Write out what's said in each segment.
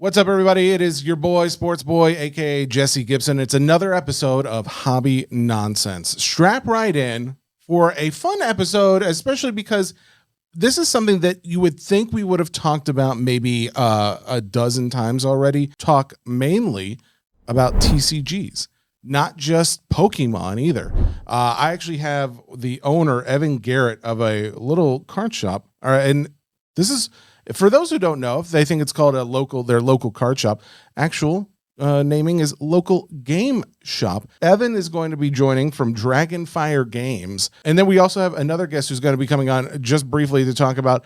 What's up, everybody? It is your boy, Sports Boy, aka Jesse Gibson. It's another episode of Hobby Nonsense. Strap right in for a fun episode, especially because this is something that you would think we would have talked about maybe a dozen times already. Talk mainly about TCGs, not just Pokemon either. I actually have the owner, Evan Garrett, of a little card shop. And this is, for those who don't know, if they think it's called their local card shop, actual naming is Local Game Shop. Evan is going to be joining from Dragonfire Games. And then we also have another guest who's going to be coming on just briefly to talk about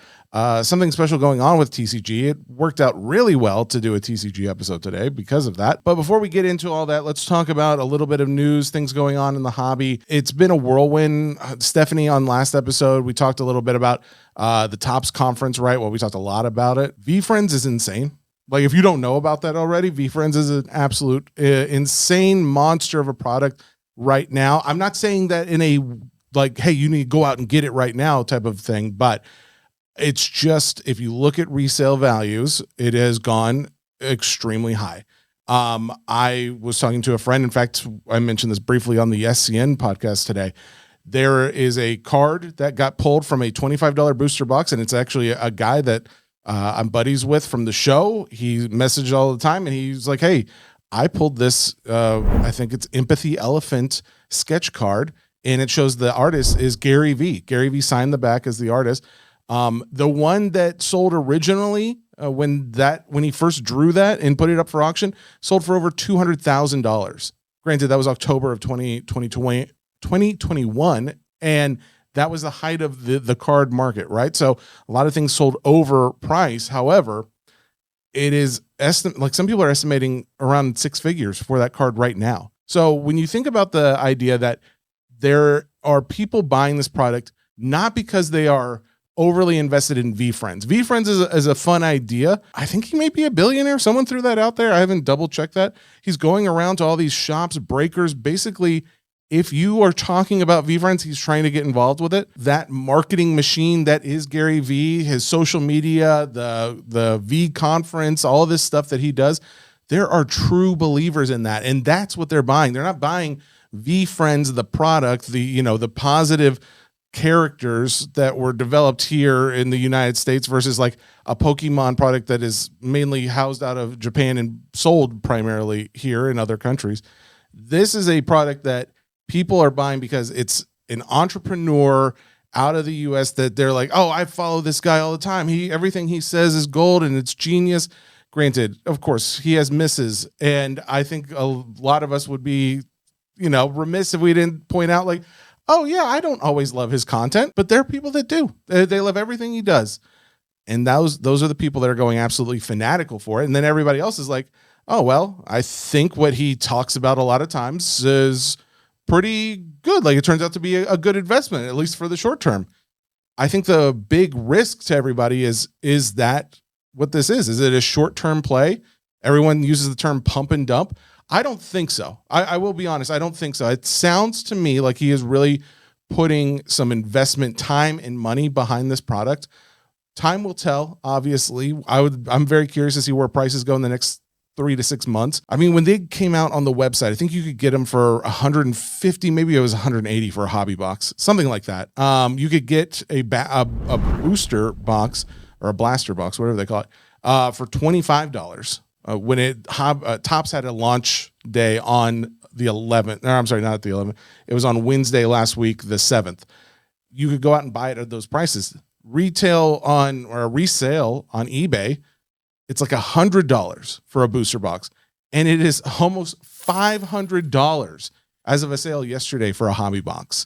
something special going on with TCG. It worked out really well to do a TCG episode today because of that. But before we get into all that, let's talk about a little bit of news, things going on in the hobby. It's been a whirlwind. Stephanie, on last episode, we talked a little bit about the Topps conference, right? Well, we talked a lot about it. VeeFriends is insane. Like, if you don't know about that already, VeeFriends is an absolute insane monster of a product right now. I'm not saying that in a, like, hey, you need to go out and get it right now type of thing, but it's just, if you look at resale values, it has gone extremely high. I was talking to a friend. In fact, I mentioned this briefly on the SCN podcast today. There is a card that got pulled from a $25 booster box, and it's actually a guy that I'm buddies with from the show. He messaged all the time, and he's like, hey, I pulled this, I think it's Empathy Elephant sketch card, and it shows the artist is GaryVee. GaryVee signed the back as the artist. The one that sold originally, when he first drew that and put it up for auction, sold for over $200,000. Granted, that was October of 2021, and that was the height of the card market, right? So a lot of things sold over price. However, it is like some people are estimating around six figures for that card right now. So when you think about the idea that there are people buying this product not because they are overly invested in VeeFriends. VeeFriends is a fun idea. I think he may be a billionaire. Someone threw that out there. I haven't double checked that. He's going around to all these shops, breakers, basically. If you are talking about VeeFriends, he's trying to get involved with it. That marketing machine that is GaryVee, his social media, the V conference, all this stuff that he does, there are true believers in that, and that's what they're buying. They're not buying VeeFriends, the product, the positive characters that were developed here in the United States versus like a Pokemon product that is mainly housed out of Japan and sold primarily here in other countries. This is a product that people are buying because it's an entrepreneur out of the US that they're like, oh, I follow this guy all the time. Everything he says is gold and it's genius. Granted, of course, he has misses. And I think a lot of us would be, remiss if we didn't point out like, oh yeah, I don't always love his content, but there are people that do. They love everything he does. And those are the people that are going absolutely fanatical for it. And then everybody else is like, oh, well, I think what he talks about a lot of times is pretty good. Like, it turns out to be a good investment, at least for the short term. I think the big risk to everybody is that what this is? Is it a short-term play? Everyone uses the term pump and dump. I don't think so. I will be honest. I don't think so. It sounds to me like he is really putting some investment time and money behind this product. Time will tell, obviously. I'm very curious to see where prices go in the next 3 to 6 months. I mean, when they came out on the website, I think you could get them for $150, maybe it was $180 for a hobby box, something like that. You could get a booster box or a blaster box, whatever they call it, for $25. When Topps had a launch day on the 11th, or I'm sorry, not the 11th. It was on Wednesday last week, the 7th. You could go out and buy it at those prices. Resale on eBay, it's like $100 for a booster box, and it is almost $500 as of a sale yesterday for a hobby box.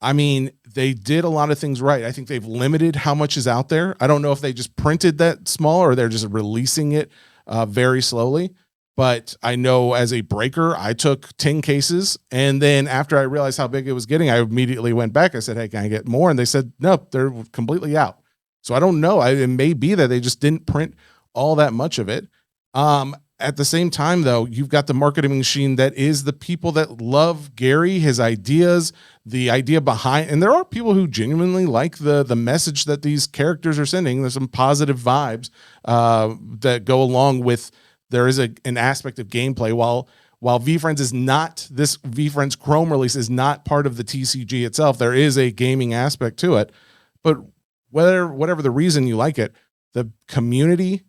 I mean, they did a lot of things right. I think they've limited how much is out there. I don't know if they just printed that small or they're just releasing it very slowly. But I know as a breaker, I took 10 cases, and then after I realized how big it was getting, I immediately went back. I said, hey, can I get more? And they said, no, they're completely out. So I don't know. It may be that they just didn't print all that much of it. at the same time, though, you've got the marketing machine that is the people that love Gary, his ideas, the idea behind, and there are people who genuinely like the message that these characters are sending. There's some positive vibes that go along with, there is an aspect of gameplay. While VeeFriends is not, this VeeFriends Chrome release is not part of the TCG itself, there is a gaming aspect to it. But whatever the reason you like it, the community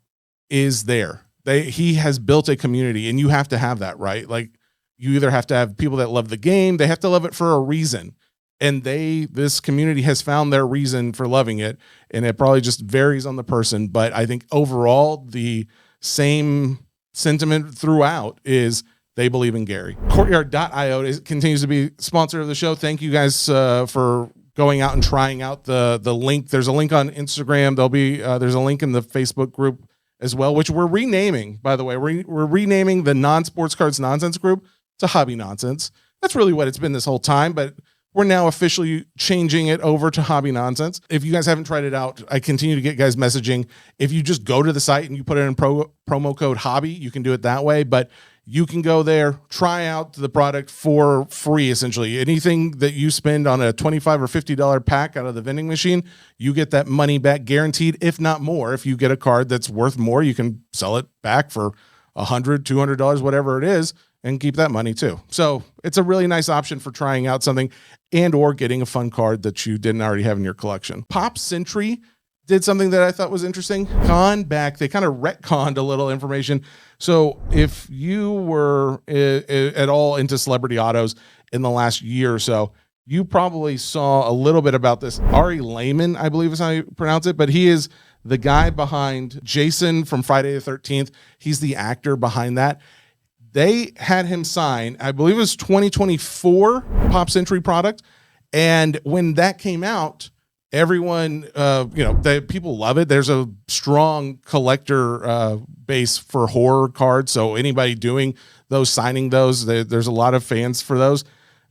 is there. He has built a community, and you have to have that, right? Like, you either have to have people that love the game, they have to love it for a reason. And this community has found their reason for loving it. And it probably just varies on the person. But I think overall, the same sentiment throughout is they believe in Gary. Courtyard.io continues to be sponsor of the show. Thank you guys for going out and trying out the link. There's a link on Instagram. There's a link in the Facebook group as well, which we're renaming, by the way. We're renaming the non-sports cards nonsense group to Hobby Nonsense. That's really what it's been this whole time, but we're now officially changing it over to Hobby Nonsense. If you guys haven't tried it out, I continue to get guys messaging. If you just go to the site and you put in promo code HOBBY, you can do it that way, but you can go there, try out the product for free, essentially. Anything that you spend on a $25 or $50 pack out of the vending machine, you get that money back guaranteed, if not more. If you get a card that's worth more, you can sell it back for $100, $200, whatever it is, and keep that money too. So it's a really nice option for trying out something and or getting a fun card that you didn't already have in your collection. Pop Century did something that I thought was interesting. They kind of retconned a little information. So if you were at all into celebrity autos in the last year or so, you probably saw a little bit about this. Ari Lehman, I believe is how you pronounce it, but he is the guy behind Jason from Friday the 13th. He's the actor behind that. They had him sign, I believe it was 2024 Pop Century product. And when that came out, everyone, people love it. There's a strong collector base for horror cards. So anybody doing those, signing those, there's a lot of fans for those.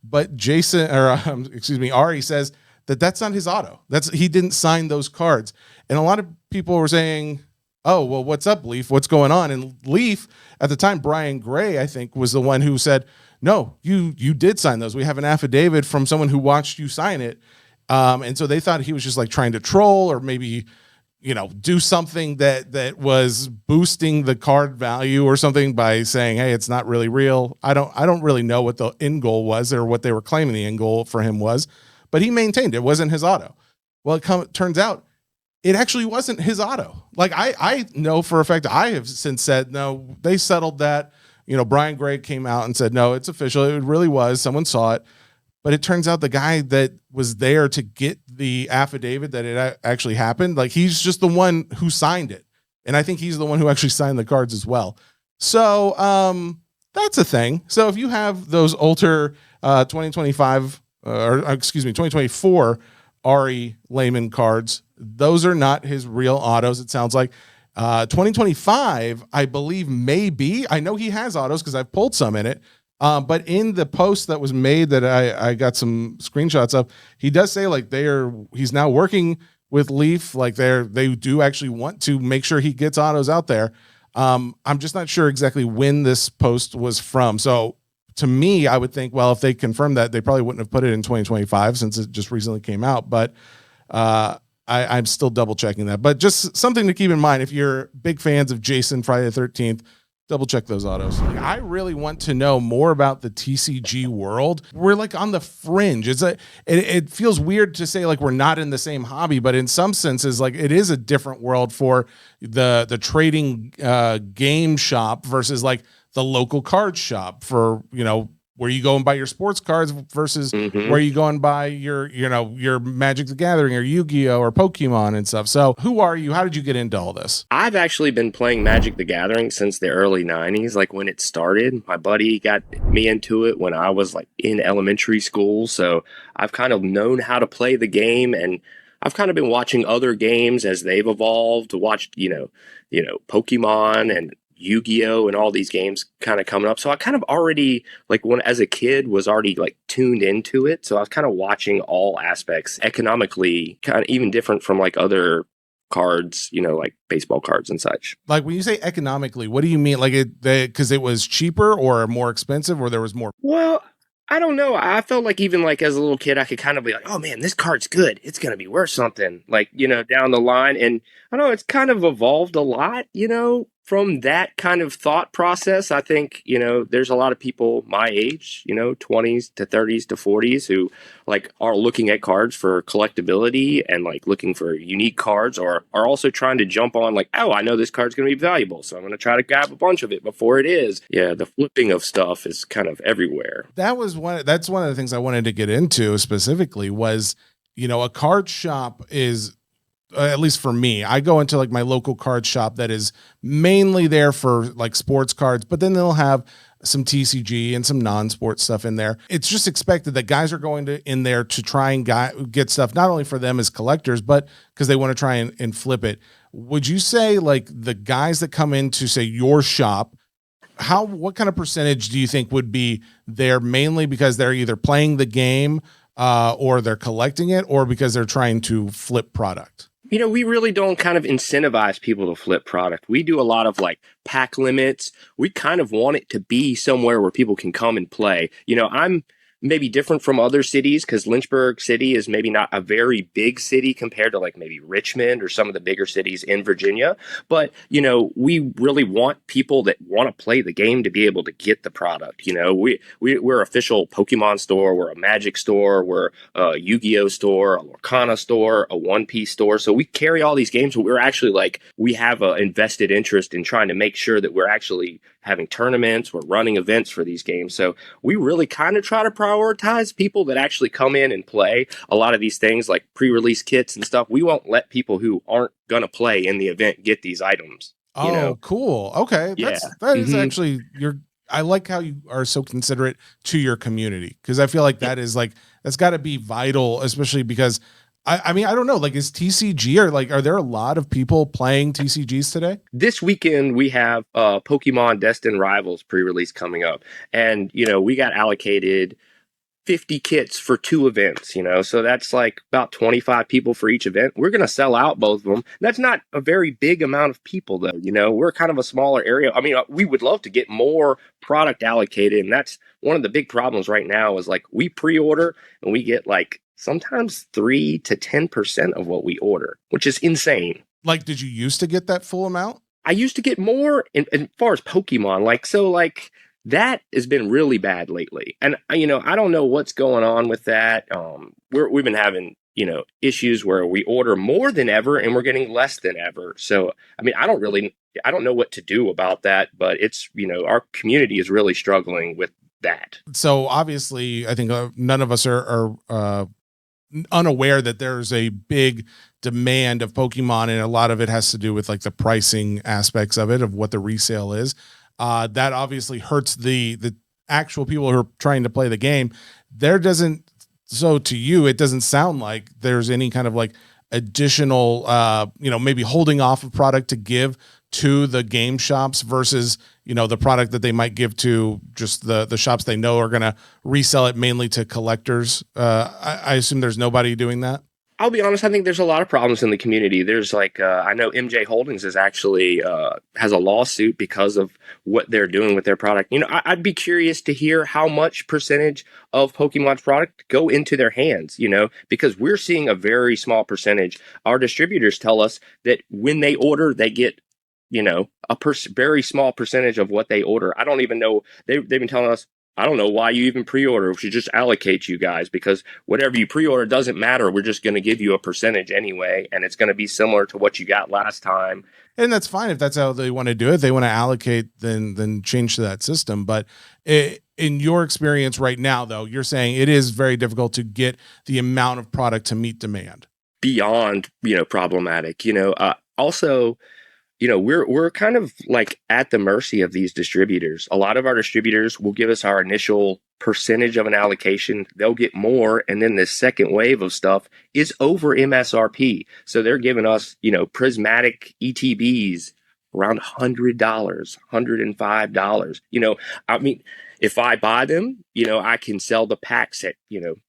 But Ari says that that's not his auto. He didn't sign those cards. And a lot of people were saying, oh, well, what's up, Leaf? What's going on? And Leaf, at the time, Brian Gray, I think, was the one who said, no, you did sign those. We have an affidavit from someone who watched you sign it. And so they thought he was just like trying to troll or maybe, do something that was boosting the card value or something by saying, hey, it's not really real. I don't really know what the end goal was or what they were claiming the end goal for him was, but he maintained it wasn't his auto. Well, it turns out it actually wasn't his auto. Like I know for a fact, I have since said, no, they settled that. Brian Gray came out and said, no, it's official. It really was. Someone saw it. But it turns out the guy that was there to get the affidavit that it actually happened, like he's just the one who signed it. And I think he's the one who actually signed the cards as well. So that's a thing. So if you have those older 2024 Ari Lehman cards, those are not his real autos, it sounds like. 2025, I believe, maybe. I know he has autos because I've pulled some in it. But in the post that was made that I got some screenshots of, he does say like he's now working with Leaf. Like they do actually want to make sure he gets autos out there. I'm just not sure exactly when this post was from. So to me, I would think, well, if they confirmed that, they probably wouldn't have put it in 2025 since it just recently came out. But I'm still double checking that. But just something to keep in mind if you're big fans of Jason Friday the 13th. Double check those autos. I really want to know more about the TCG world. We're like on the fringe. It feels weird to say like we're not in the same hobby, but in some senses, like it is a different world for the trading game shop versus like the local card shop for, where you go and buy your sports cards versus where you go and buy your Magic the Gathering or Yu-Gi-Oh or Pokemon and stuff. So who are you? How did you get into all this? I've actually been playing Magic the Gathering since the early 90s, like when it started. My buddy got me into it when I was like in elementary school. So I've kind of known how to play the game, and I've kind of been watching other games as they've evolved, watched, Pokemon and Yu-Gi-Oh and all these games kind of coming up. So I kind of already, like when as a kid, was already like tuned into it. So I was kind of watching all aspects economically, kind of even different from like other cards, like baseball cards and such. Like when you say economically, what do you mean? Like because it was cheaper or more expensive, or there was more? Well, I don't know. I felt like even like as a little kid, I could kind of be like, oh man, this card's good. It's going to be worth something, like, down the line. And I don't know, it's kind of evolved a lot, from that kind of thought process. I think, there's a lot of people my age, 20s to 30s to 40s who like are looking at cards for collectability and like looking for unique cards, or are also trying to jump on like, oh, I know this card's going to be valuable, so I'm going to try to grab a bunch of it before it is. Yeah, the flipping of stuff is kind of everywhere. That's one of the things I wanted to get into specifically was, a card shop is, at least for me, I go into like my local card shop that is mainly there for like sports cards, but then they'll have some TCG and some non-sports stuff in there. It's just expected that guys are going in there to try and get stuff, not only for them as collectors, but because they want to try and flip it. Would you say like the guys that come into say your shop, what kind of percentage do you think would be there mainly because they're either playing the game or they're collecting it, or because they're trying to flip product? We really don't kind of incentivize people to flip product. We do a lot of like pack limits. We kind of want it to be somewhere where people can come and play. I'm maybe different from other cities because Lynchburg City is maybe not a very big city compared to like maybe Richmond or some of the bigger cities in Virginia. But, we really want people that want to play the game to be able to get the product. We're official Pokemon store. We're a Magic store. We're a Yu-Gi-Oh store, a Lorcana store, a One Piece store. So we carry all these games, but we're actually like, we have an invested interest in trying to make sure that we're actually having tournaments, we're running events for these games. So we really kind of try to prioritize people that actually come in and play a lot of these things like pre-release kits and stuff. We won't let people who aren't going to play in the event get these items. Oh, cool. Okay. Yeah. That is actually I like how you are so considerate to your community, because I feel like that is like, that's got to be vital, especially because I mean, I don't know, like is TCG are there a lot of people playing TCGs today? This weekend we have Pokemon Destined Rivals pre-release coming up, and we got allocated 50 kits for 2 events, so that's like about 25 people for each event. We're going to sell out both of them. That's not a very big amount of people though. We're kind of a smaller area. I mean, we would love to get more product allocated, and that's one of the big problems right now is like we pre-order and we get like sometimes 3 to 10% of what we order, which is insane. Like, did you used to get that full amount? I used to get more as far as Pokemon, that has been really bad lately. And, I don't know what's going on with that. We've been having, issues where we order more than ever and we're getting less than ever. So, I mean, I don't know what to do about that, but it's, our community is really struggling with that. So obviously I think none of us are unaware that there's a big demand of Pokemon, and a lot of it has to do with like the pricing aspects of it, of what the resale is. That obviously hurts the actual people who are trying to play the game. So to you, it doesn't sound like there's any kind of like additional, maybe holding off of product to give to the game shops versus, the product that they might give to just the shops they know are going to resell it mainly to collectors. I assume there's nobody doing that. I'll be honest, I think there's a lot of problems in the community. There's like, I know MJ Holdings is actually has a lawsuit because of what they're doing with their product. I'd be curious to hear how much percentage of Pokemon's product go into their hands, because we're seeing a very small percentage. Our distributors tell us that when they order, they get, a very small percentage of what they order. I don't even know. They've been telling us, I don't know why you even pre-order. We should just allocate you guys, because whatever you pre-order doesn't matter. We're just going to give you a percentage anyway, and it's going to be similar to what you got last time. And that's fine if that's how they want to do it. They want to allocate, then change to that system. But in your experience right now, though, you're saying it is very difficult to get the amount of product to meet demand. Beyond, problematic. Also, we're kind of like at the mercy of these distributors. A lot of our distributors will give us our initial percentage of an allocation. They'll get more. And then this second wave of stuff is over MSRP. So they're giving us, prismatic ETBs around $100, $105. I mean, if I buy them I can sell the packs at,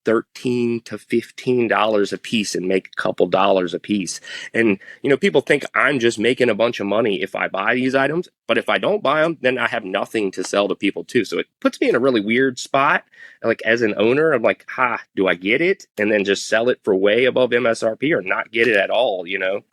$13 to $15 a piece and make a couple dollars a piece. And, people think I'm just making a bunch of money if I buy these items, but if I don't buy them, then I have nothing to sell to people too. So it puts me in a really weird spot. Like as an owner, I'm like, do I get it and then just sell it for way above MSRP or not get it at all,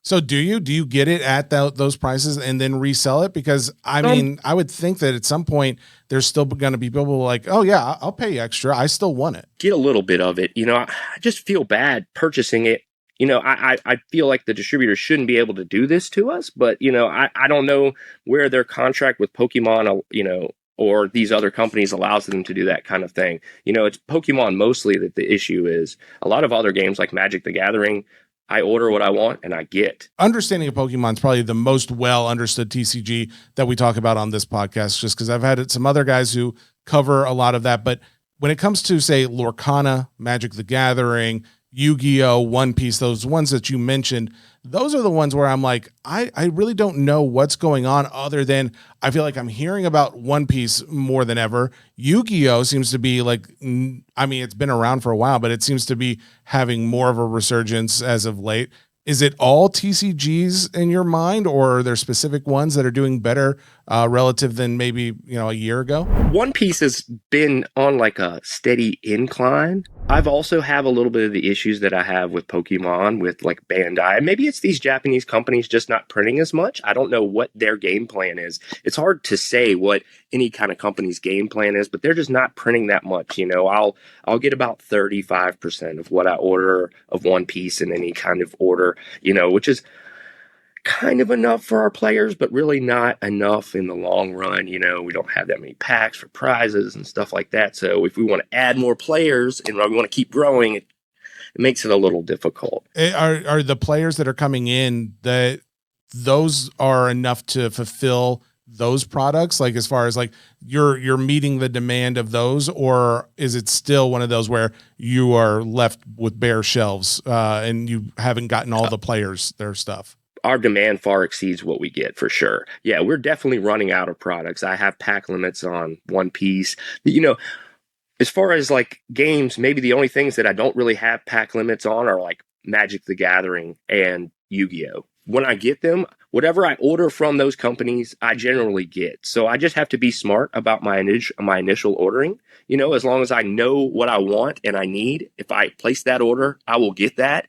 So do you get it at those prices and then resell it? Because I mean, I would think that at some point there's still going to be people like, oh yeah, I'll pay extra. I still want it. Get a little bit of it. I just feel bad purchasing it. I feel like the distributors shouldn't be able to do this to us, but, I don't know where their contract with Pokemon, or these other companies allows them to do that kind of thing. It's Pokemon mostly that the issue is. A lot of other games like Magic the Gathering, I order what I want and I get. Understanding of Pokemon is probably the most well understood TCG that we talk about on this podcast, just because I've had some other guys who cover a lot of that. But when it comes to, say, Lorcana, Magic the Gathering, Yu-Gi-Oh, One Piece, those ones that you mentioned, those are the ones where I'm like, I really don't know what's going on, other than I feel like I'm hearing about One Piece more than ever. Yu-Gi-Oh seems to be like, I mean, it's been around for a while, but it seems to be having more of a resurgence as of late. Is it all TCGs in your mind, or are there specific ones that are doing better relative than maybe, a year ago? One Piece has been on like a steady incline. I've also have a little bit of the issues that I have with Pokemon, with like Bandai. Maybe it's these Japanese companies just not printing as much. I don't know what their game plan is. It's hard to say what any kind of company's game plan is, but they're just not printing that much. I'll get about 35% of what I order of One Piece in any kind of order, which is kind of enough for our players, but really not enough in the long run. We don't have that many packs for prizes and stuff like that. So if we want to add more players and we want to keep growing, it makes it a little difficult. Are the players that are coming in, that those are enough to fulfill those products? Like, as far as like you're meeting the demand of those, or is it still one of those where you are left with bare shelves and you haven't gotten all the players their stuff? Our demand far exceeds what we get, for sure. Yeah, we're definitely running out of products. I have pack limits on One Piece. As far as like games, maybe the only things that I don't really have pack limits on are like Magic the Gathering and Yu-Gi-Oh. When I get them, whatever I order from those companies, I generally get. So I just have to be smart about my initial ordering. As long as I know what I want and I need, if I place that order, I will get that.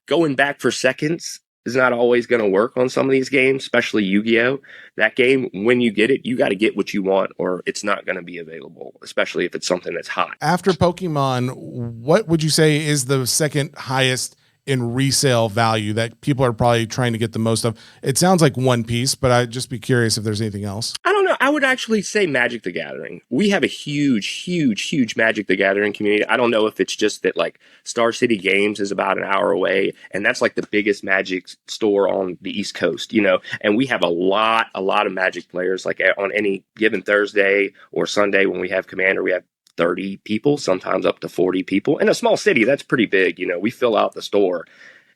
Going back for seconds is not always going to work on some of these games, especially Yu-Gi-Oh. That game, when you get it, you got to get what you want, or it's not going to be available, especially if it's something that's hot. After Pokemon, what would you say is the second highest in resale value that people are probably trying to get the most of? It sounds like One Piece, but I'd just be curious if there's anything else. I don't know. I would actually say Magic the Gathering. We have a huge Magic the Gathering community. I don't know if it's just that like Star City Games is about an hour away, and that's like the biggest Magic store on the East Coast, and we have a lot of Magic players. Like on any given Thursday or Sunday when we have Commander, we have 30 people, sometimes up to 40 people. In a small city, that's pretty big. We fill out the store,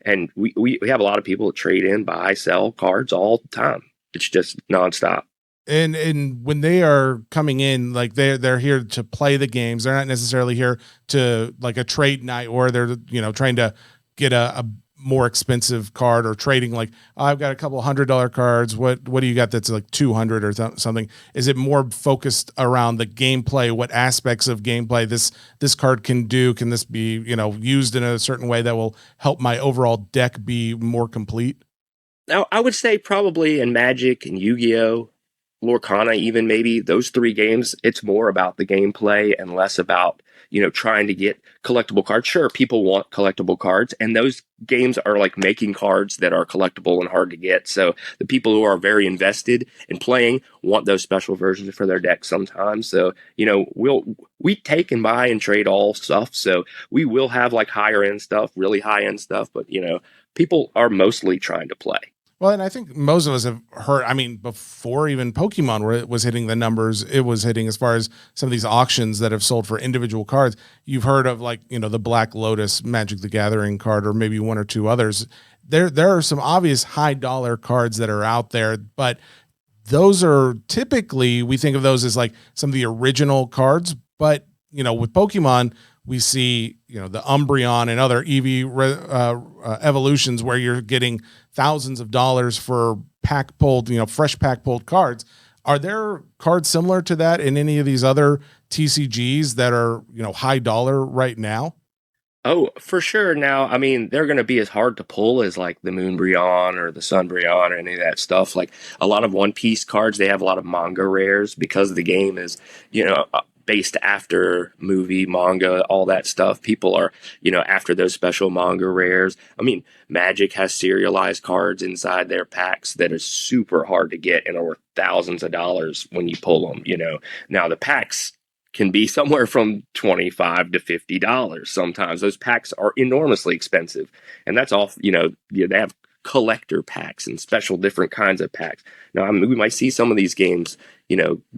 and we have a lot of people that trade in, buy, sell cards all the time. It's just nonstop. And when they are coming in, like they're here to play the games. They're not necessarily here to like a trade night, or they're, trying to get a more expensive card, or trading like, I've got a couple $100 cards. What do you got that's like 200 or something? Is it more focused around the gameplay? What aspects of gameplay this card can do? Can this be, used in a certain way that will help my overall deck be more complete? Now, I would say probably in Magic and Yu-Gi-Oh, Lorcana, even maybe those three games, it's more about the gameplay and less about, trying to get collectible cards. Sure, people want collectible cards, and those games are like making cards that are collectible and hard to get. So the people who are very invested in playing want those special versions for their deck sometimes. So, we take and buy and trade all stuff. So we will have like higher end stuff, really high end stuff, but people are mostly trying to play. Well, and I think most of us have heard, I mean, before even Pokemon where it was hitting the numbers, it was hitting as far as some of these auctions that have sold for individual cards. You've heard of like, the Black Lotus Magic the Gathering card, or maybe one or two others. There are some obvious high dollar cards that are out there, but those are typically, we think of those as like some of the original cards, But, with Pokemon, we see, the Umbreon and other evolutions where you're getting thousands of dollars for pack pulled, fresh pack pulled cards. Are there cards similar to that in any of these other TCGs that are, high dollar right now? Oh, for sure. Now, I mean, they're going to be as hard to pull as like the Moonbreon or the Sunbreon or any of that stuff. Like a lot of One Piece cards, they have a lot of manga rares because the game is, based after movie, manga, all that stuff. People are, after those special manga rares. I mean, Magic has serialized cards inside their packs that are super hard to get and are worth thousands of dollars when you pull them, Now, the packs can be somewhere from $25 to $50. Sometimes those packs are enormously expensive, and that's all. They have collector packs and special different kinds of packs. Now, I mean, we might see some of these games,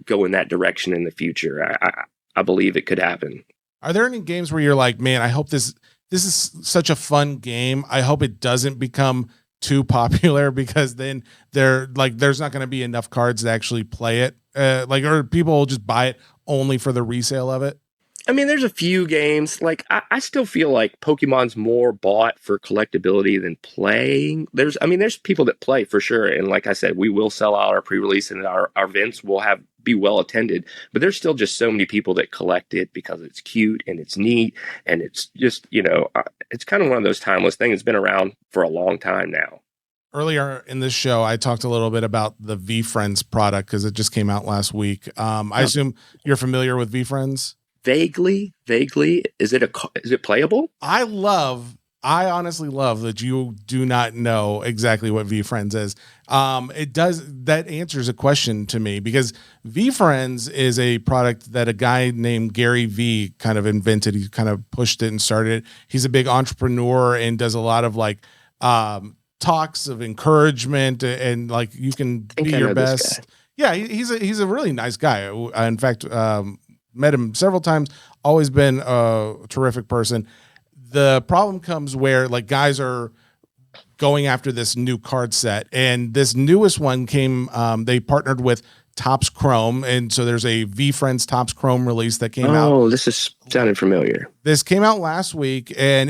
go in that direction in the future. I believe it could happen. Are there any games where you're like, man, I hope this is such a fun game. I hope it doesn't become too popular because then there's not going to be enough cards to actually play it. Or people will just buy it only for the resale of it? I mean, there's a few games. Like, I still feel like Pokemon's more bought for collectability than playing. There's people that play for sure. And like I said, we will sell out our pre-release and our events will be well attended. But there's still just so many people that collect it because it's cute and it's neat. And it's just, it's kind of one of those timeless things. It's been around for a long time now. Earlier in this show, I talked a little bit about the VeeFriends product because it just came out last week. I assume you're familiar with VeeFriends? Vaguely. Is it playable? I honestly love that you do not know exactly what VeeFriends is. That answers a question to me because VeeFriends is a product that a guy named GaryVee kind of invented. He kind of pushed it and started it. He's a big entrepreneur and does a lot of talks of encouragement and like you can be your best. Yeah, he's a really nice guy. In fact, met him several times. Always been a terrific person. The problem comes where guys are going after this new card set, and this newest one came. They partnered with Topps Chrome, and so there's a VeeFriends Topps Chrome release that came out. Oh, this is sounding familiar. This came out last week, and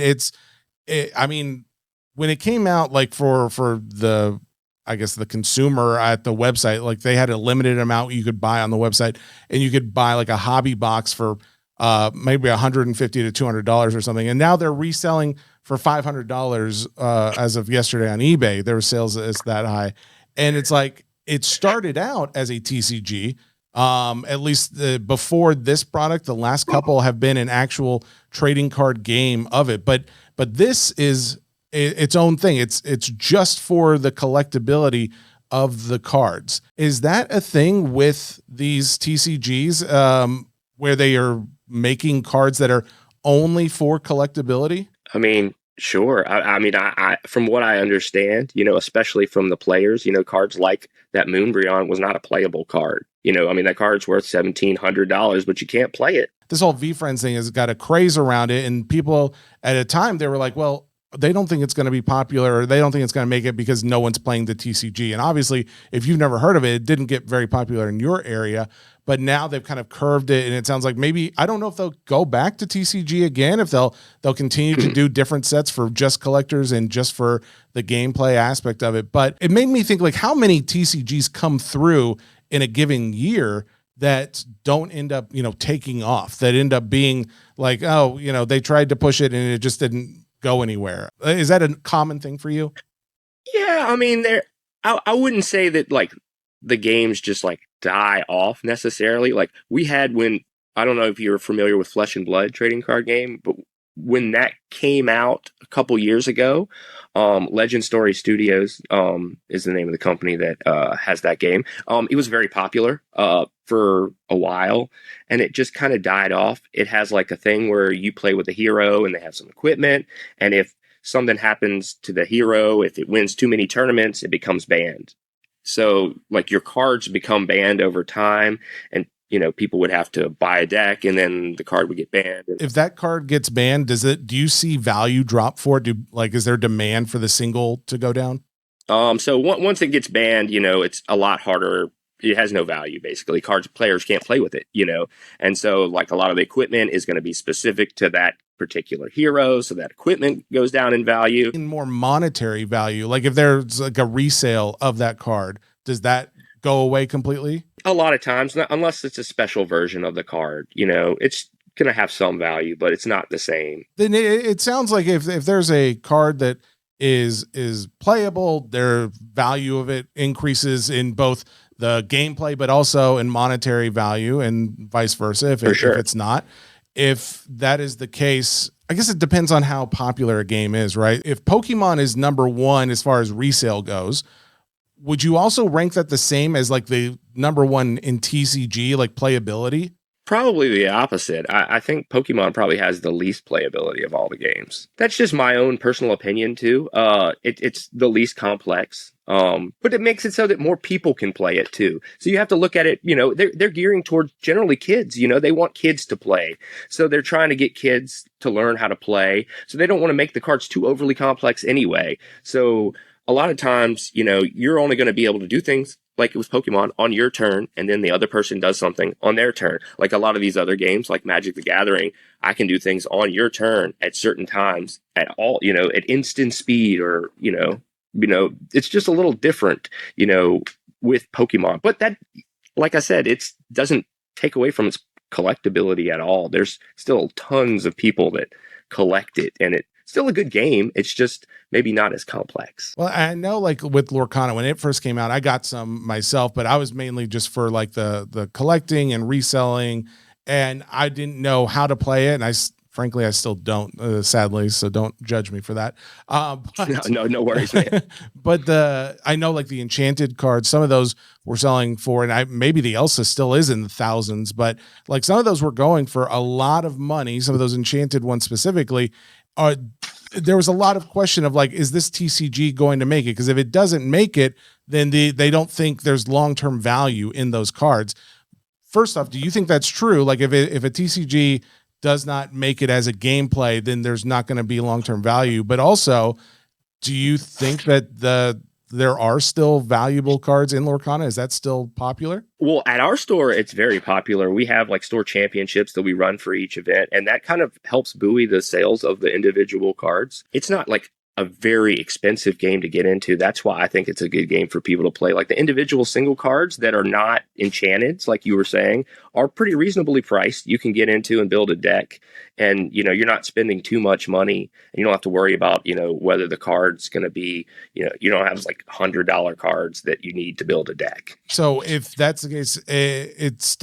when it came out, for the, I guess the consumer at the website, they had a limited amount you could buy on the website, and you could buy a hobby box for maybe $150 to $200 or something. And now they're reselling for $500 as of yesterday on eBay. Their sales is that high, and it's it started out as a TCG. At least before this product, the last couple have been an actual trading card game of it, but this is its own thing. It's just for the collectability of the cards. Is that a thing with these TCGs where they are making cards that are only for collectability? I mean, sure. I from what I understand, especially from the players, cards like that Moonbreon was not a playable card. That card's worth $1,700, but you can't play it. This whole VeeFriends thing has got a craze around it, and people at a time they were like, well, they don't think it's going to be popular, or they don't think it's going to make it because no one's playing the TCG. And obviously, if you've never heard of it, it didn't get very popular in your area, but now they've kind of curved it. And it sounds like maybe, I don't know if they'll go back to TCG again, if they'll continue to do different sets for just collectors and just for the gameplay aspect of it. But it made me think how many TCGs come through in a given year that don't end up, taking off, that end up being they tried to push it and it just didn't go anywhere. Is that a common thing for you? Yeah, I wouldn't say that the games just die off necessarily. We had I don't know if you're familiar with Flesh and Blood trading card game, but when that came out a couple years ago, Legend Story Studios is the name of the company that has that game. It was very popular for a while, and it just kind of died off. It has a thing where you play with a hero, and they have some equipment, and if something happens to the hero, if it wins too many tournaments, it becomes banned. So your cards become banned over time, and people would have to buy a deck, and then the card would get banned. If that card gets banned, do you see value drop for it? Is there demand for the single to go down? So once it gets banned, it's a lot harder it has no value basically. Cards players can't play with it, you know. And so like a lot of the equipment is going to be specific to that particular hero, so that equipment goes down in value. In more monetary value, like if there's like a resale of that card, does that go away completely? A lot of times, unless it's a special version of the card, you know, it's going to have some value, but it's not the same. Then it sounds like if there's a card that is playable, their value of it increases in both the gameplay, but also in monetary value, and vice versa. If it's not, if that is the case, I guess it depends on how popular a game is, right? If Pokemon is number one as far as resale goes, would you also rank that the same as like the number one in TCG, like playability? Probably the opposite. I think Pokemon probably has the least playability of all the games. That's just my own personal opinion too. It's the least complex. But it makes it so that more people can play it too. So you have to look at it, you know, they're gearing towards generally kids, you know, they want kids to play. So they're trying to get kids to learn how to play. So they don't want to make the cards too overly complex anyway. So a lot of times, you know, you're only going to be able to do things like it was Pokemon on your turn, and then the other person does something on their turn. Like a lot of these other games, like Magic the Gathering, I can do things on your turn at certain times at all, you know, at instant speed, or, you know, it's just a little different, you know, with Pokemon. But that, like I said, it doesn't take away from its collectability at all. There's still tons of people that collect it, and it's still a good game. It's just maybe not as complex. Well, I know like with Lorcana, when it first came out, I got some myself, but I was mainly just for like the collecting and reselling, and I didn't know how to play it. And frankly, I still don't, sadly, so don't judge me for that. But, no worries, man. But I know like the enchanted cards, some of those were selling for, and maybe the Elsa still is in the thousands, but like some of those were going for a lot of money. Some of those enchanted ones specifically, there was a lot of question of like, is this TCG going to make it? Because if it doesn't make it, then they don't think there's long-term value in those cards. First off, do you think that's true? Like if a TCG does not make it as a gameplay, then there's not going to be long-term value. But also, do you think that there are still valuable cards in Lorcana? Is that still popular? Well, at our store, it's very popular. We have like store championships that we run for each event, and that kind of helps buoy the sales of the individual cards. It's not like a very expensive game to get into. That's why I think it's a good game for people to play. Like the individual single cards that are not enchanted, like you were saying, are pretty reasonably priced. You can get into and build a deck, and you know, you're not spending too much money, and you don't have to worry about, you know, whether the card's going to be, you know, you don't have like $100 cards that you need to build a deck. So if that's the case, it's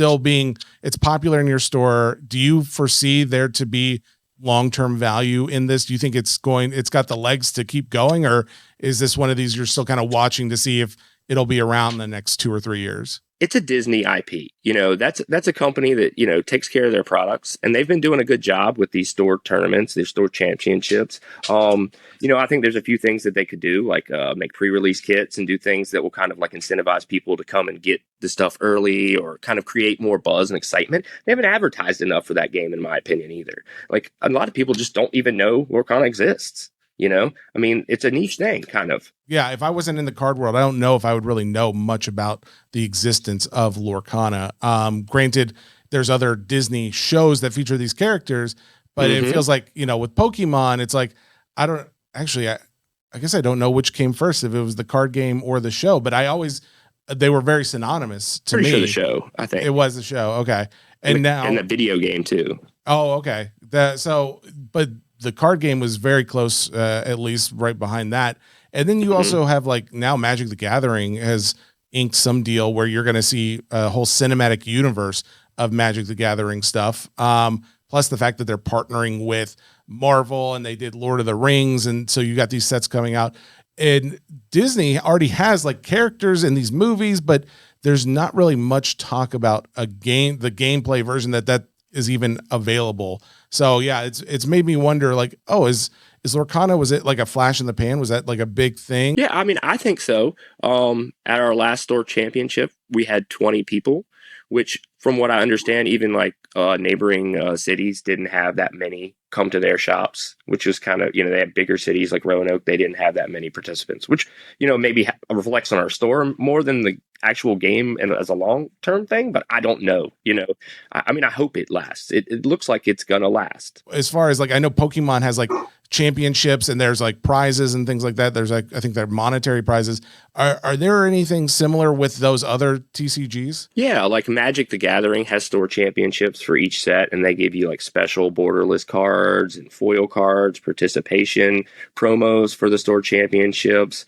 popular in your store. Do you foresee there to be long-term value in this? Do you think it's got the legs to keep going, or is this one of these you're still kind of watching to see if it'll be around in the next 2 or 3 years? It's a Disney IP. You know, that's a company that, you know, takes care of their products, and they've been doing a good job with these store tournaments, these store championships. You know, I think there's a few things that they could do, like make pre-release kits and do things that will kind of like incentivize people to come and get the stuff early, or kind of create more buzz and excitement. They haven't advertised enough for that game, in my opinion, either. Like a lot of people just don't even know Lorcana exists. You know, I mean, it's a niche thing, kind of. Yeah, if I wasn't in the card world, I don't know if I would really know much about the existence of Lorcana. Granted, there's other Disney shows that feature these characters, but it feels like, you know, with Pokemon, it's like, I guess I don't know which came first, if it was the card game or the show, but they were very synonymous to me. Pretty sure the show, I think. It was the show, okay. And the video game too. Oh, okay. But the card game was very close, at least right behind that. And then you also have like now Magic the Gathering has inked some deal where you're going to see a whole cinematic universe of Magic the Gathering stuff. Plus the fact that they're partnering with Marvel, and they did Lord of the Rings. And so you got these sets coming out, and Disney already has like characters in these movies, but there's not really much talk about the gameplay version that is even available. So yeah, it's made me wonder, like, oh, is Lorcana, was it like a flash in the pan? Was that like a big thing? Yeah, I mean, I think so. At our last store championship, we had 20 people, which from what I understand, even like neighboring cities didn't have that many come to their shops, which was kind of, they had bigger cities like Roanoke. They didn't have that many participants, which, maybe reflects on our store more than the actual game and as a long-term thing, but I don't know, I mean, I hope it lasts. It looks like it's going to last. As far as like, I know Pokemon has like championships and there's like prizes and things like that. There's like, I think they're monetary prizes. Are there anything similar with those other TCGs? Yeah, like Magic the Gathering has store championships for each set, and they give you like special borderless cards and foil cards, participation promos for the store championships.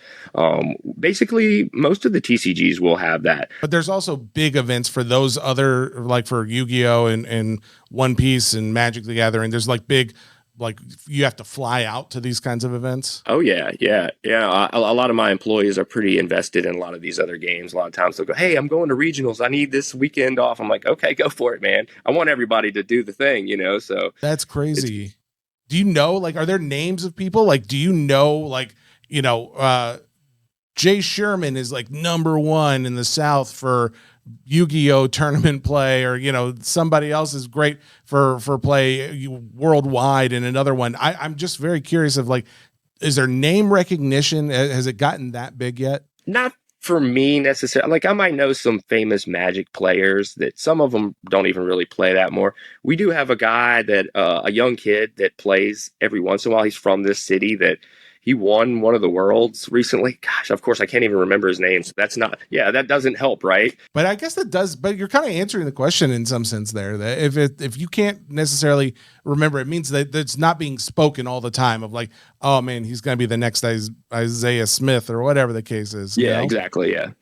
Basically, most of the TCGs will have that. But there's also big events for those other, like for Yu-Gi-Oh! and One Piece and Magic the Gathering. There's like big, like you have to fly out to these kinds of events. Oh yeah. A lot of my employees are pretty invested in a lot of these other games. A lot of times they'll go, "Hey, I'm going to regionals. I need this weekend off." I'm like, "Okay, go for it, man. I want everybody to do the thing, So that's crazy. Do you know, like, are there names of people? Like, do you know, like, Jay Sherman is like #1 in the South for Yu-Gi-Oh tournament play, or somebody else is great for play worldwide, and another one. I'm just very curious of like, is there name recognition? Has it gotten that big yet? Not for me necessarily. Like, I might know some famous Magic players that some of them don't even really play that more. We do have a guy that a young kid that plays every once in a while. He's from this city that he won one of the worlds recently. Gosh, of course, I can't even remember his name. So that doesn't help, right? But I guess that does. But you're kind of answering the question in some sense there. That if you can't necessarily remember, it means that it's not being spoken all the time of like, oh man, he's going to be the next Isaiah Smith or whatever the case is. Yeah, exactly. Yeah.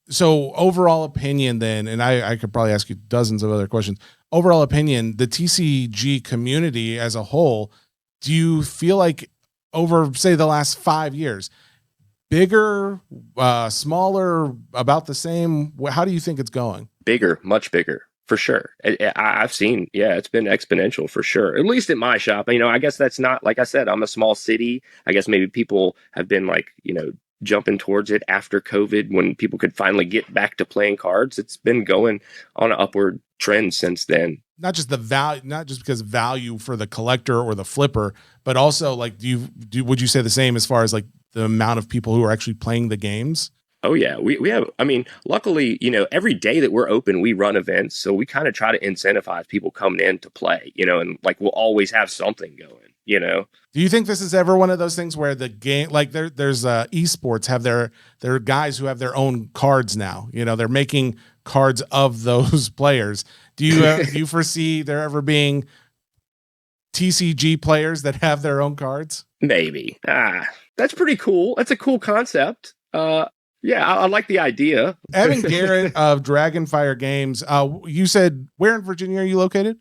So overall opinion then, and I could probably ask you dozens of other questions. Overall opinion, the TCG community as a whole, do you feel like over, say, the last 5 years, bigger, smaller, about the same? How do you think it's going? Bigger, much bigger, for sure. I've seen, it's been exponential for sure. At least at my shop. I guess that's not, like I said, I'm a small city. I guess maybe people have been like, jumping towards it after COVID when people could finally get back to playing cards. It's been going on an upward trend since then. Not just the value, not just because value for the collector or the flipper, but also like, would you say the same as far as like the amount of people who are actually playing the games? Oh yeah, we have, luckily, every day that we're open, we run events. So we kind of try to incentivize people coming in to play, and like, we'll always have something going, Do you think this is ever one of those things where the game, like there's esports have their guys who have their own cards now, they're making cards of those players. Do you foresee there ever being TCG players that have their own cards? Maybe. That's pretty cool. That's a cool concept. Yeah, I like the idea. Evan Garrett of Dragonfire Games. You said, where in Virginia are you located?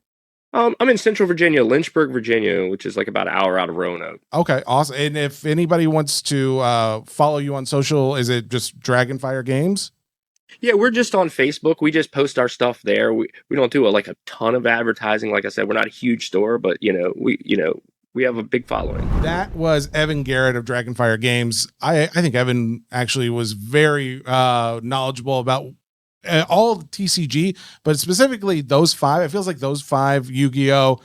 I'm in Central Virginia, Lynchburg, Virginia, which is like about an hour out of Roanoke. Okay, awesome. And if anybody wants to follow you on social, is it just Dragonfire Games? Yeah, we're just on Facebook. We just post our stuff there. We don't do a ton of advertising. Like I said, we're not a huge store, but we have a big following. That was Evan Garrett of Dragonfire Games. I think Evan actually was very knowledgeable about all TCG, but specifically those 5. It feels like those 5: Yu-Gi-Oh,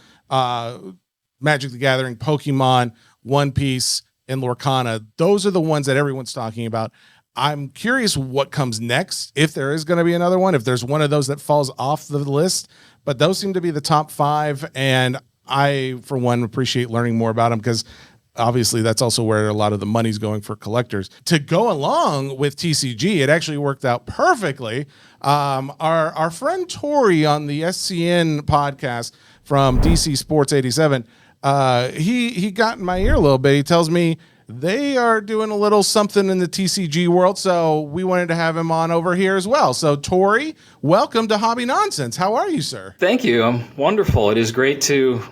Magic the Gathering, Pokemon, One Piece, and Lorcana. Those are the ones that everyone's talking about. I'm curious what comes next, if there is going to be another one, if there's one of those that falls off the list, but those seem to be the top 5. And I, for one, appreciate learning more about them because obviously that's also where a lot of the money's going for collectors. To go along with TCG, it actually worked out perfectly. Our friend Tory on the SCN podcast from DCSports87, he got in my ear a little bit. He tells me they are doing a little something in the TCG world, so we wanted to have him on over here as well. So, Tory, welcome to Hobby Nonsense. How are you, sir? Thank you. I'm wonderful. It is great to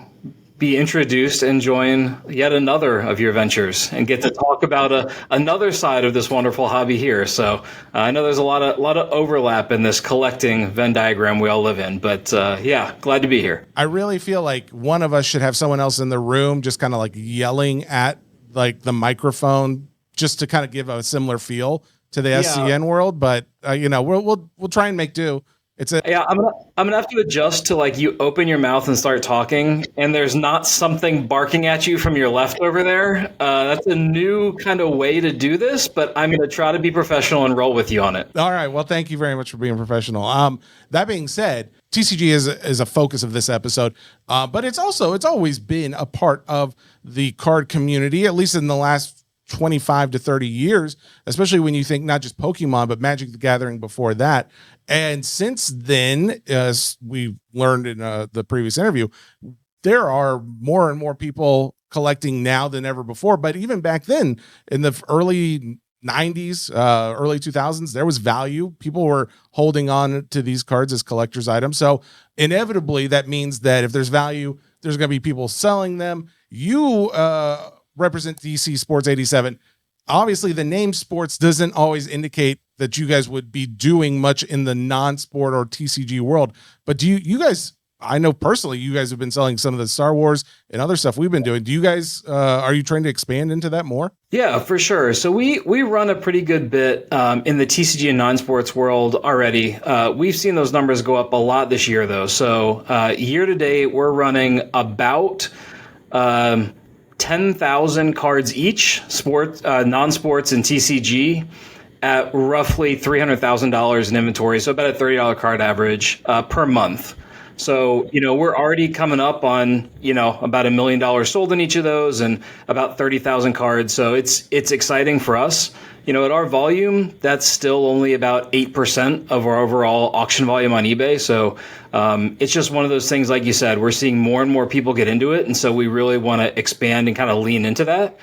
be introduced and join yet another of your ventures and get to talk about another side of this wonderful hobby here. So I know there's a lot of overlap in this collecting Venn diagram we all live in, but yeah, glad to be here. I really feel like one of us should have someone else in the room just kind of like yelling at like the microphone just to kind of give a similar feel. to the SCN world, but we'll try and make do. I'm gonna have to adjust to like you open your mouth and start talking, and there's not something barking at you from your left over there. That's a new kind of way to do this, but I'm gonna try to be professional and roll with you on it. All right. Well, thank you very much for being professional. That being said, TCG is a focus of this episode, but it's always been a part of the card community, at least in the last 25 to 30 years, especially when you think not just Pokemon, but Magic the Gathering before that. And since then, as we learned in the previous interview, there are more and more people collecting now than ever before. But even back then, in the early 90s, early 2000s, there was value. People were holding on to these cards as collector's items. So inevitably, that means that if there's value, there's going to be people selling them. You represent DCSports87. Obviously, the name sports doesn't always indicate that you guys would be doing much in the non-sport or TCG world. But do you guys, I know personally, you guys have been selling some of the Star Wars and other stuff we've been doing. Do you guys, are you trying to expand into that more? Yeah, for sure. So we run a pretty good bit in the TCG and non-sports world already. We've seen those numbers go up a lot this year, though. So year to date, we're running about 10,000 cards each, sports, non-sports and TCG, at roughly $300,000 in inventory. So about a $30 card average per month. So, we're already coming up on, about $1 million sold in each of those and about 30,000 cards. So it's exciting for us. At our volume, that's still only about 8% of our overall auction volume on eBay. So it's just one of those things, like you said, we're seeing more and more people get into it. And so we really want to expand and kind of lean into that.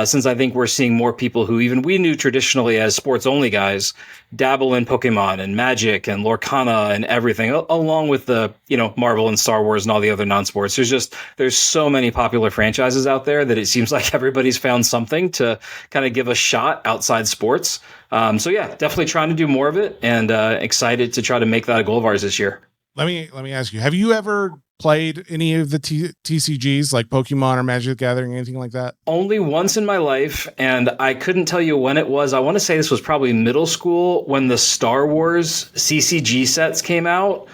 Since I think we're seeing more people who even we knew traditionally as sports only guys dabble in Pokemon and Magic and Lorcana and everything, along with the, Marvel and Star Wars and all the other non-sports. There's so many popular franchises out there that it seems like everybody's found something to kind of give a shot outside sports. So yeah, definitely trying to do more of it and excited to try to make that a goal of ours this year. Let me ask you, have you ever played any of the TCGs like Pokemon or Magic the Gathering, anything like that? Only once in my life, and I couldn't tell you when it was. I want to say this was probably middle school when the Star Wars CCG sets came out.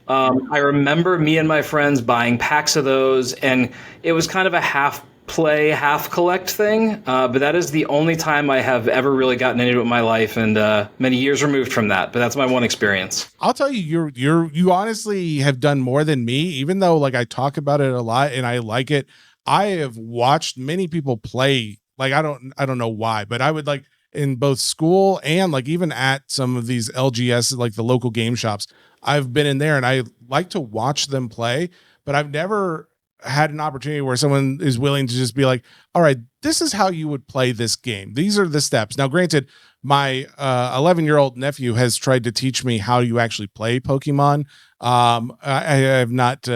I remember me and my friends buying packs of those, and it was kind of a half play, half collect thing. But that is the only time I have ever really gotten into it in my life, and many years removed from that. But that's my one experience. I'll tell you, you honestly have done more than me, even though like I talk about it a lot and I like it. I have watched many people play. Like, I don't know why, but I would like in both school and like even at some of these LGS, like the local game shops, I've been in there and I like to watch them play, but I've never had an opportunity where someone is willing to just be like, all right, this is how you would play this game. These are the steps. Now, granted, my 11-year-old nephew has tried to teach me how you actually play Pokemon. I have not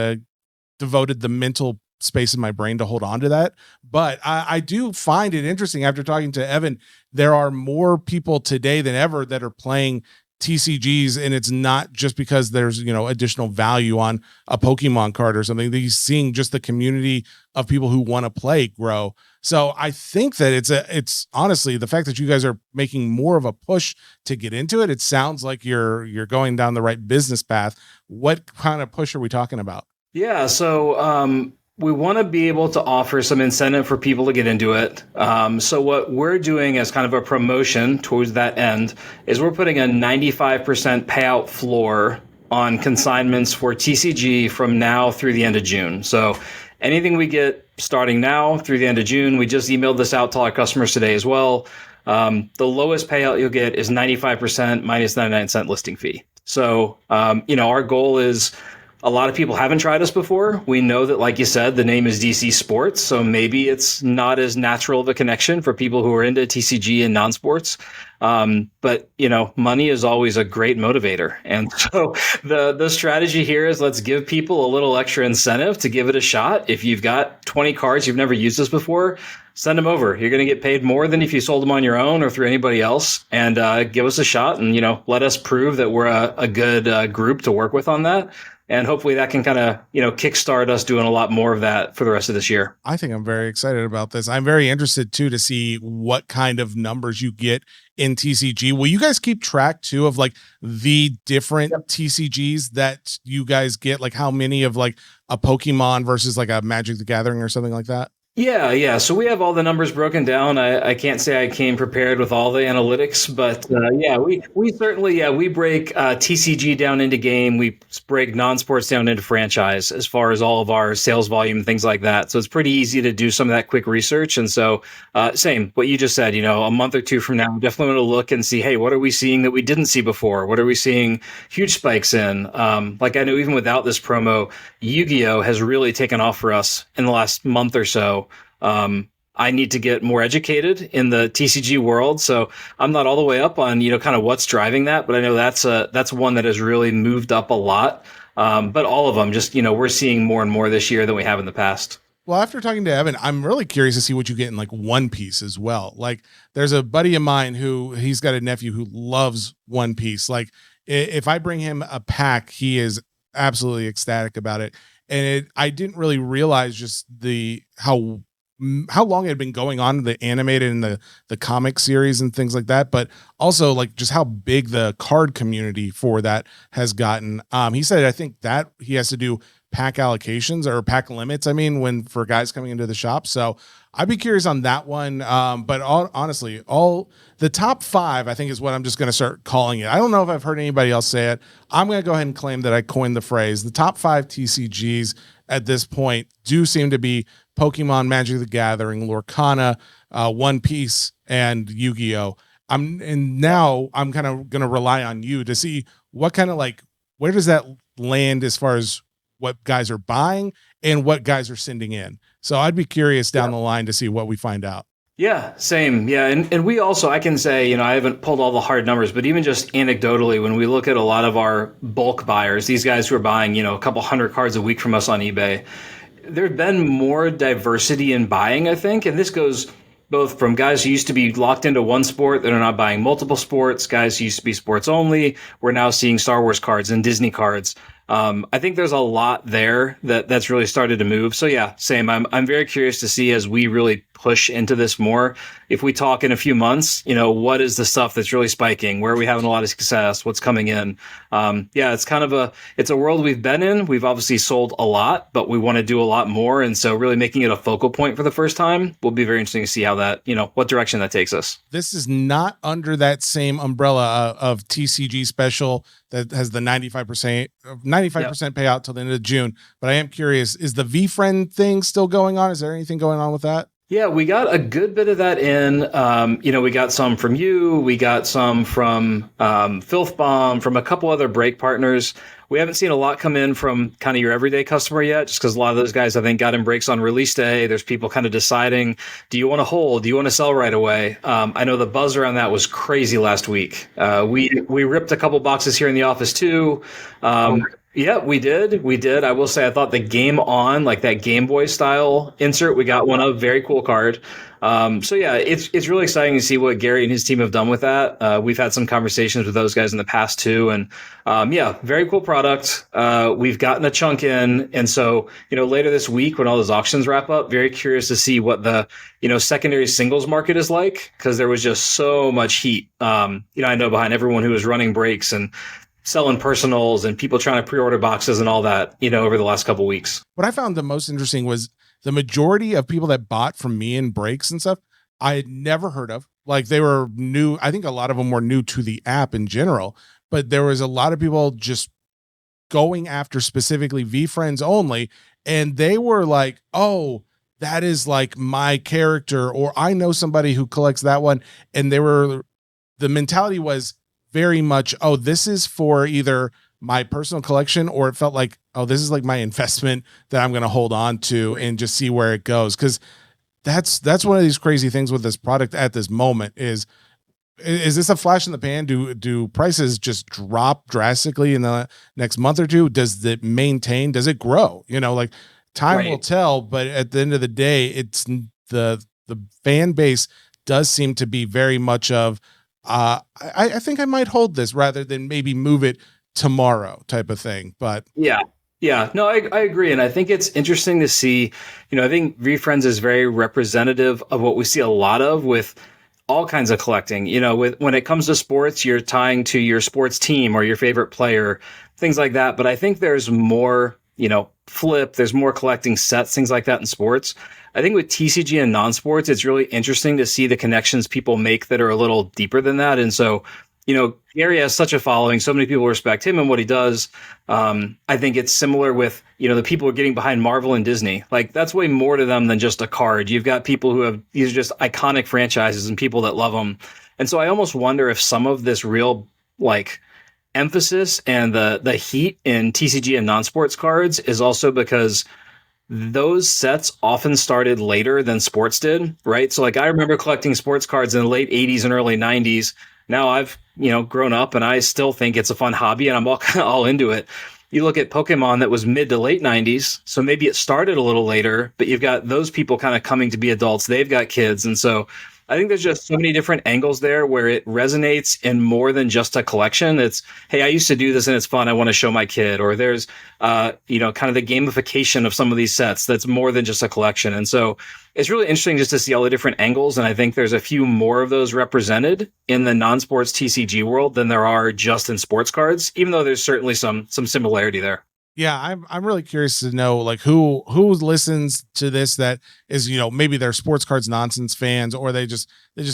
devoted the mental space in my brain to hold on to that, but I do find it interesting after talking to Evan. There are more people today than ever that are playing TCGs, and it's not just because there's additional value on a Pokemon card or something. He's seeing just the community of people who want to play grow. So I think that it's honestly the fact that you guys are making more of a push to get into it. It sounds like you're going down the right business path. What kind of push are we talking about? Yeah, so we want to be able to offer some incentive for people to get into it. So what we're doing as kind of a promotion towards that end is we're putting a 95% payout floor on consignments for TCG from now through the end of June. So anything we get starting now through the end of June, we just emailed this out to our customers today as well. The lowest payout you'll get is 95% minus 99-cent listing fee. So, our goal is, a lot of people haven't tried us before. We know that, like you said, the name is DC Sports, so maybe it's not as natural of a connection for people who are into TCG and non-sports. But, money is always a great motivator. And so the strategy here is let's give people a little extra incentive to give it a shot. If you've got 20 cards, you've never used this before, send them over. You're going to get paid more than if you sold them on your own or through anybody else. And give us a shot and, let us prove that we're a good group to work with on that. And hopefully that can kind of, kickstart us doing a lot more of that for the rest of this year. I think I'm very excited about this. I'm very interested too to see what kind of numbers you get in TCG. Will you guys keep track too of like the different TCGs that you guys get? Like how many of like a Pokemon versus like a Magic the Gathering or something like that? Yeah. So we have all the numbers broken down. I can't say I came prepared with all the analytics, but we certainly, we break TCG down into game. We break non-sports down into franchise as far as all of our sales volume, things like that. So it's pretty easy to do some of that quick research. And so same, what you just said, a month or two from now, definitely want to look and see, hey, what are we seeing that we didn't see before? What are we seeing huge spikes in? Like I know even without this promo, Yu-Gi-Oh! Has really taken off for us in the last month or so. I need to get more educated in the TCG world. So I'm not all the way up on, kind of what's driving that, but I know that's one that has really moved up a lot. But all of them just, we're seeing more and more this year than we have in the past. Well, after talking to Evan, I'm really curious to see what you get in like One Piece as well. Like there's a buddy of mine he's got a nephew who loves One Piece. Like if I bring him a pack, he is absolutely ecstatic about it. And I didn't really realize just how long it had been going on, the animated and the comic series and things like that, but also like just how big the card community for that has gotten. He said, I think that he has to do pack allocations or pack limits. I mean, for guys coming into the shop. So I'd be curious on that one. But honestly, all the top 5, I think is what I'm just going to start calling it. I don't know if I've heard anybody else say it. I'm going to go ahead and claim that I coined the phrase. The top 5 TCGs at this point do seem to be Pokemon, Magic the Gathering, Lorcana, One Piece, and Yu-Gi-Oh! Now I'm kind of going to rely on you to see what kind of where does that land as far as what guys are buying and what guys are sending in. So I'd be curious down the line to see what we find out. Yeah, same. Yeah. And we also, I can say, I haven't pulled all the hard numbers, but even just anecdotally, when we look at a lot of our bulk buyers, these guys who are buying, a couple hundred cards a week from us on eBay, there's been more diversity in buying, I think. And this goes both from guys who used to be locked into one sport that are now buying multiple sports, guys who used to be sports only. We're now seeing Star Wars cards and Disney cards. I think there's a lot there that's really started to move. So yeah, same. I'm very curious to see as we really push into this more. If we talk in a few months, what is the stuff that's really spiking? Where are we having a lot of success? What's coming in? It's kind of it's a world we've been in. We've obviously sold a lot, but we want to do a lot more. And so really making it a focal point for the first time will be very interesting to see how that, what direction that takes us. This is not under that same umbrella of TCG special that has the 95% payout till the end of June. But I am curious, is the VeeFriend thing still going on? Is there anything going on with that? Yeah, we got a good bit of that in. We got some from you. We got some from Filth Bomb, from a couple other break partners. We haven't seen a lot come in from kind of your everyday customer yet, just because a lot of those guys, I think, got in breaks on release day. There's people kind of deciding, do you want to hold? Do you want to sell right away? I know the buzz around that was crazy last week. We ripped a couple boxes here in the office too. Yeah, we did. I will say I thought the Game On, like that Game Boy style insert, we got one of, very cool card. So yeah, it's really exciting to see what Gary and his team have done with that. We've had some conversations with those guys in the past too. And very cool product. We've gotten a chunk in. And so, later this week when all those auctions wrap up, very curious to see what the, secondary singles market is like, because there was just so much heat. I know behind everyone who was running breaks and selling personals and people trying to pre-order boxes and all that, over the last couple of weeks. What I found the most interesting was the majority of people that bought from me in breaks and stuff, I had never heard of. Like they were new. I think a lot of them were new to the app in general, but there was a lot of people just going after specifically VeeFriends only. And they were like, oh, that is like my character, or I know somebody who collects that one. And the mentality was very much, oh, this is for either my personal collection, or it felt like, oh, this is like my investment that I'm going to hold on to and just see where it goes. Cause that's one of these crazy things with this product at this moment is this a flash in the pan? Do prices just drop drastically in the next month or two? Does it maintain? Does it grow? Time will tell, but at the end of the day, it's the the fan base does seem to be very much of, I think I might hold this rather than maybe move it tomorrow type of thing. But yeah, no, I agree. And I think it's interesting to see, I think VeeFriends is very representative of what we see a lot of with all kinds of collecting. When it comes to sports, you're tying to your sports team or your favorite player, things like that. But I think there's more, there's more collecting sets, things like that in sports. I think with TCG and non-sports, it's really interesting to see the connections people make that are a little deeper than that. And so, Gary has such a following. So many people respect him and what he does. I think it's similar with, the people who are getting behind Marvel and Disney. Like, that's way more to them than just a card. You've got people who have, these are just iconic franchises and people that love them. And so I almost wonder if some of this real, emphasis and the heat in TCG and non-sports cards is also because those sets often started later than sports did, right? So I remember collecting sports cards in the late 80s and early 90s. Now I've, grown up and I still think it's a fun hobby and I'm all into it. You look at Pokemon that was mid to late 90s. So maybe it started a little later, but you've got those people kind of coming to be adults. They've got kids. And so I think there's just so many different angles there where it resonates in more than just a collection. It's, hey, I used to do this and it's fun. I want to show my kid. Or there's, kind of the gamification of some of these sets that's more than just a collection. And so it's really interesting just to see all the different angles. And I think there's a few more of those represented in the non-sports TCG world than there are just in sports cards, even though there's certainly some similarity there. Yeah, I'm really curious to know who listens to this that is, maybe they're sports cards nonsense fans, or they just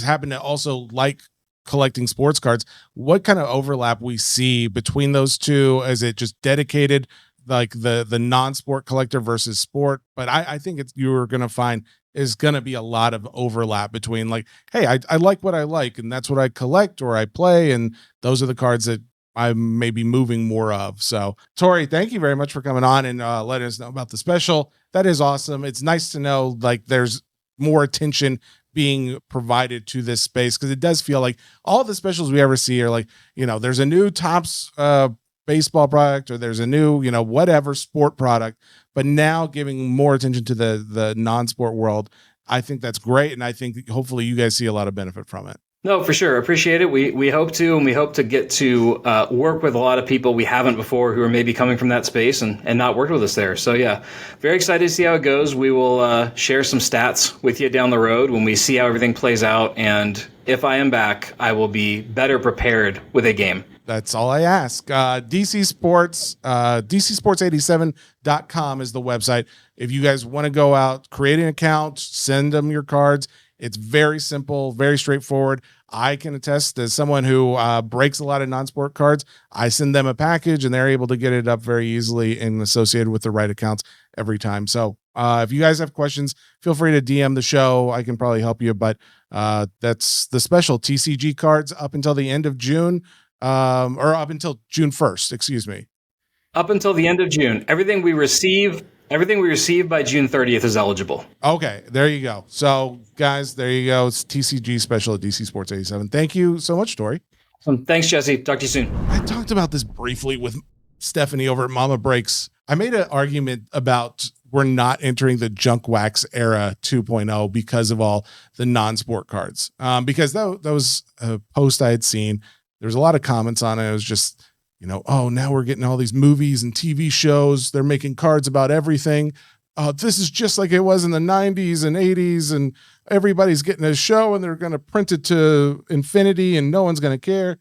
happen to also like collecting sports cards. What kind of overlap we see between those two? Is it just dedicated the non-sport collector versus sport? But I think you're going to find is going to be a lot of overlap between hey, I like what I like and that's what I collect or I play. And those are the cards that I'm maybe moving more of. So Tory, thank you very much for coming on and letting us know about the special. That is awesome. It's nice to know there's more attention being provided to this space, because it does feel like all the specials we ever see are there's a new Topps baseball product, or there's a new, whatever sport product, but now giving more attention to the non-sport world. I think that's great. And I think hopefully you guys see a lot of benefit from it. No, for sure. Appreciate it. We hope to, and we hope to get to work with a lot of people we haven't before who are maybe coming from that space and not worked with us there. So yeah, very excited to see how it goes. We will share some stats with you down the road when we see how everything plays out. And if I am back, I will be better prepared with a game. That's all I ask. DC Sports, DCSports87.com is the website. If you guys want to go out, create an account, send them your cards. It's very simple, very straightforward. I can attest as someone who breaks a lot of non-sport cards. I send them a package and they're able to get it up very easily and associated with the right accounts every time. So if you guys have questions, feel free to DM the show. I can probably help you, but that's the special TCG cards up until the end of June, or up until June 1st, excuse me. Up until the end of June. Everything we receive by June 30th is eligible. Okay, there you go. So, guys, there you go. It's TCG special at DC Sports 87. Thank you so much, Tory. Thanks, Jesse. Talk to you soon. I talked about this briefly with Stephanie over at Mama Breaks. I made an argument about we're not entering the junk wax era 2.0 because of all the non-sport cards. Because that was a post I had seen. There's a lot of comments on it. It was just, oh, now we're getting all these movies and TV shows. They're making cards about everything. This is just like it was in the 90s and 80s, and everybody's getting a show and they're going to print it to infinity and no one's going to care.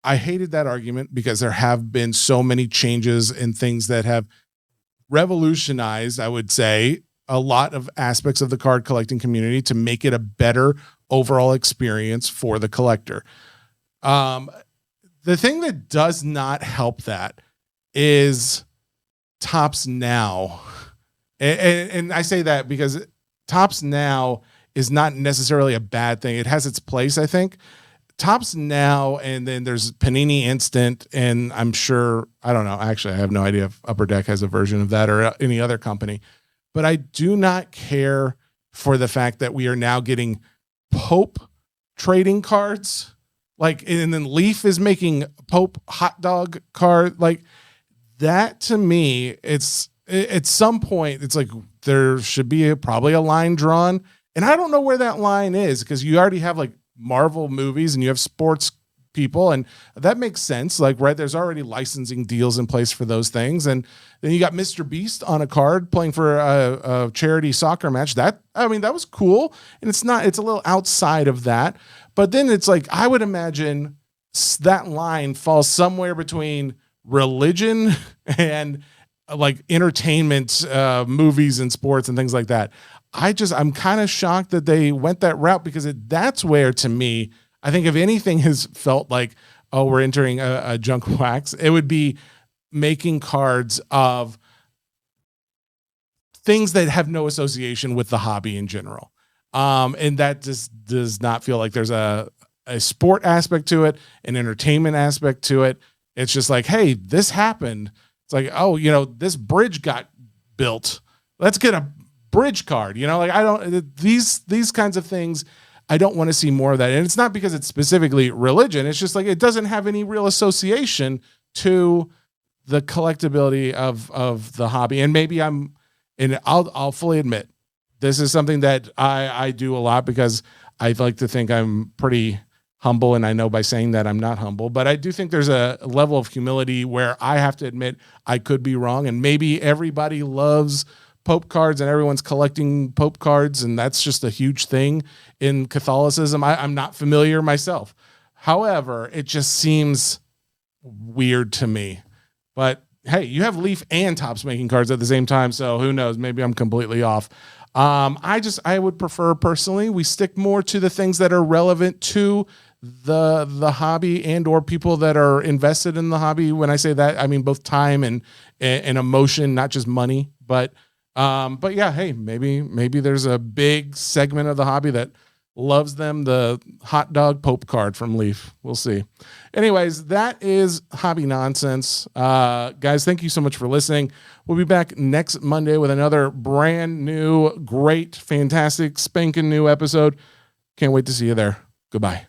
I hated that argument because there have been so many changes and things that have revolutionized, I would say, a lot of aspects of the card collecting community to make it a better overall experience for the collector. The thing that does not help that is Topps Now. And I say that because Topps Now is not necessarily a bad thing. It has its place, I think. Topps Now, and then there's Panini Instant, and I'm sure, I don't know, actually I have no idea if Upper Deck has a version of that or any other company, but I do not care for the fact that we are now getting Pope trading cards. And then Leaf is making Pope hot dog card. That to me, it's at some point, it's there should be probably a line drawn. And I don't know where that line is, because you already have like Marvel movies and you have sports people, and that makes sense. Like, right, there's already licensing deals in place for those things. And then you got Mr. Beast on a card playing for a charity soccer match. That was cool. And it's a little outside of that. But then it's like, I would imagine that line falls somewhere between religion and like entertainment, movies and sports and things like that. I'm kind of shocked that they went that route, because that's where, to me, I think if anything has felt like, oh, we're entering a junk wax, it would be making cards of things that have no association with the hobby in general. And that just does not feel like there's a sport aspect to it, an entertainment aspect to it. It's just like, hey, this happened. It's like, oh, this bridge got built. Let's get a bridge card. Like, these kinds of things, I don't want to see more of that. And it's not because it's specifically religion. It's just like, it doesn't have any real association to the collectability of the hobby. And maybe I'll fully admit, this is something that I do a lot, because I like to think I'm pretty humble. And I know by saying that I'm not humble, but I do think there's a level of humility where I have to admit I could be wrong. And maybe everybody loves Pope cards and everyone's collecting Pope cards, and that's just a huge thing in Catholicism. I'm not familiar myself. However, it just seems weird to me. But hey, you have Leaf and Topps making cards at the same time, so who knows? Maybe I'm completely off. I would prefer, personally, we stick more to the things that are relevant to the hobby and or people that are invested in the hobby. When I say that, I mean both time and emotion, not just money. But yeah, hey, maybe there's a big segment of the hobby that loves them, the hot dog Pope card from Leaf. We'll see. Anyways, that is Hobby Nonsense. Guys, thank you so much for listening. We'll be back next Monday with another brand new, great, fantastic, spanking new episode. Can't wait to see you there. Goodbye.